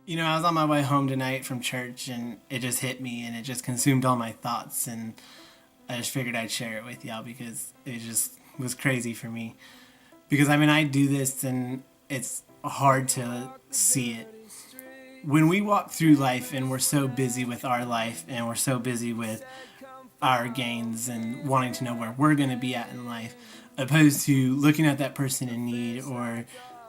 I was on my way home tonight from church and it just hit me and it just consumed all my thoughts. And I just figured I'd share it with y'all because it just was crazy for me. Because I do this and it's hard to see it. When we walk through life and we're so busy with our life and we're so busy with our gains and wanting to know where we're going to be at in life, opposed to looking at that person in need or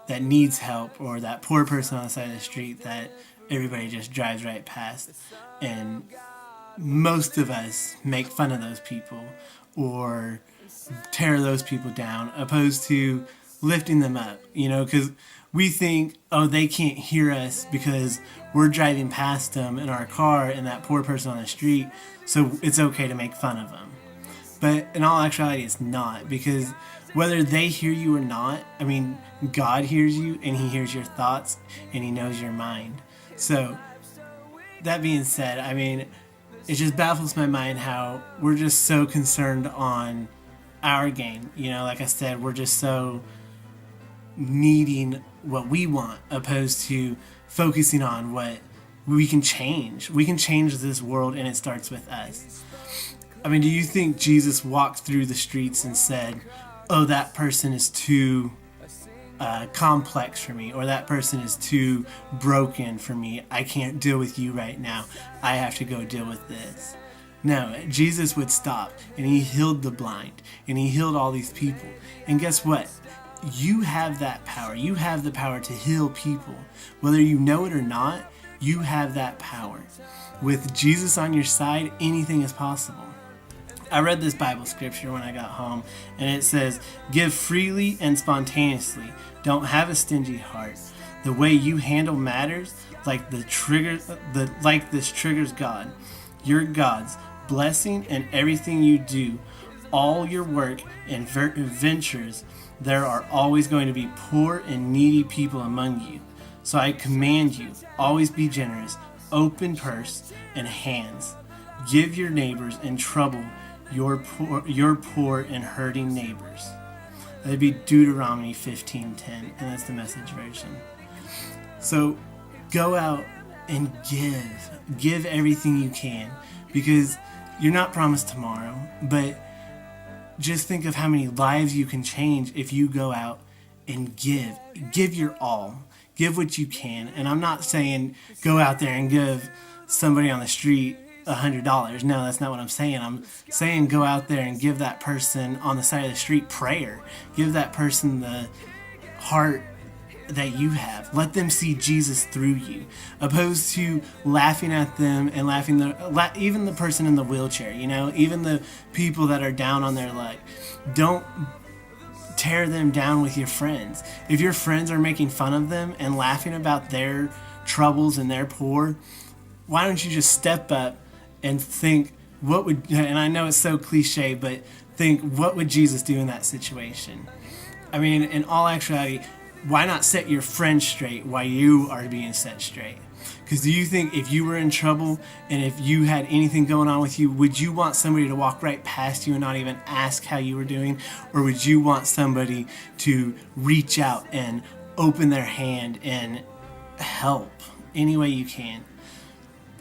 that needs help or that poor person on the side of the street that everybody just drives right past. And most of us make fun of those people or tear those people down opposed to lifting them up, because we think, oh, they can't hear us because we're driving past them in our car and that poor person on the street, so it's okay to make fun of them. But in all actuality, it's not, because whether they hear you or not, God hears you and He hears your thoughts and He knows your mind. So, that being said, it just baffles my mind how we're just so concerned on our gain. Like I said, we're just so needing what we want opposed to focusing on what we can change. We can change this world and it starts with us. Do you think Jesus walked through the streets and said, oh, that person is too complex for me, or that person is too broken for me, I can't deal with you right now, I have to go deal with this? No, Jesus would stop and He healed the blind and He healed all these people. And guess what? You have that power. You have the power to heal people. Whether you know it or not, you have that power. With Jesus on your side, anything is possible. I read this Bible scripture when I got home, and it says, give freely and spontaneously. Don't have a stingy heart. The way you handle matters like this triggers God. Your God's blessing and everything you do, all your work and ventures, there are always going to be poor and needy people among you. So I command you, always be generous, open purse and hands. Give your neighbors in trouble your poor and hurting neighbors. That'd be Deuteronomy 15:10, and that's the Message version. So go out and give everything you can, because you're not promised tomorrow, but just think of how many lives you can change if you go out and give your all, give what you can. And I'm not saying go out there and give somebody on the street $100. No, that's not what I'm saying. I'm saying go out there and give that person on the side of the street prayer. Give that person the heart that you have. Let them see Jesus through you, opposed to laughing at them and even the person in the wheelchair, even the people that are down on their luck. Don't tear them down with your friends. If your friends are making fun of them and laughing about their troubles and their poor, why don't you just step up and think, and I know it's so cliche, but think, what would Jesus do in that situation? In all actuality, why not set your friends straight while you are being set straight? Because do you think if you were in trouble and if you had anything going on with you, would you want somebody to walk right past you and not even ask how you were doing? Or would you want somebody to reach out and open their hand and help any way you can?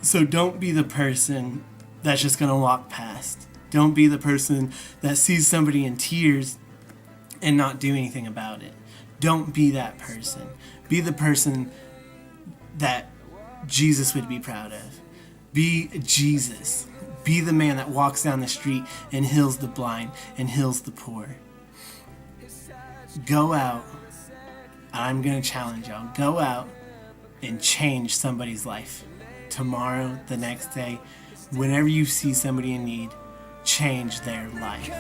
So don't be the person that's just going to walk past. Don't be the person that sees somebody in tears and not do anything about it. Don't be that person. Be the person that Jesus would be proud of. Be Jesus. Be the man that walks down the street and heals the blind and heals the poor. Go out. I'm going to challenge y'all. Go out and change somebody's life. Tomorrow, the next day, whenever you see somebody in need, change their life.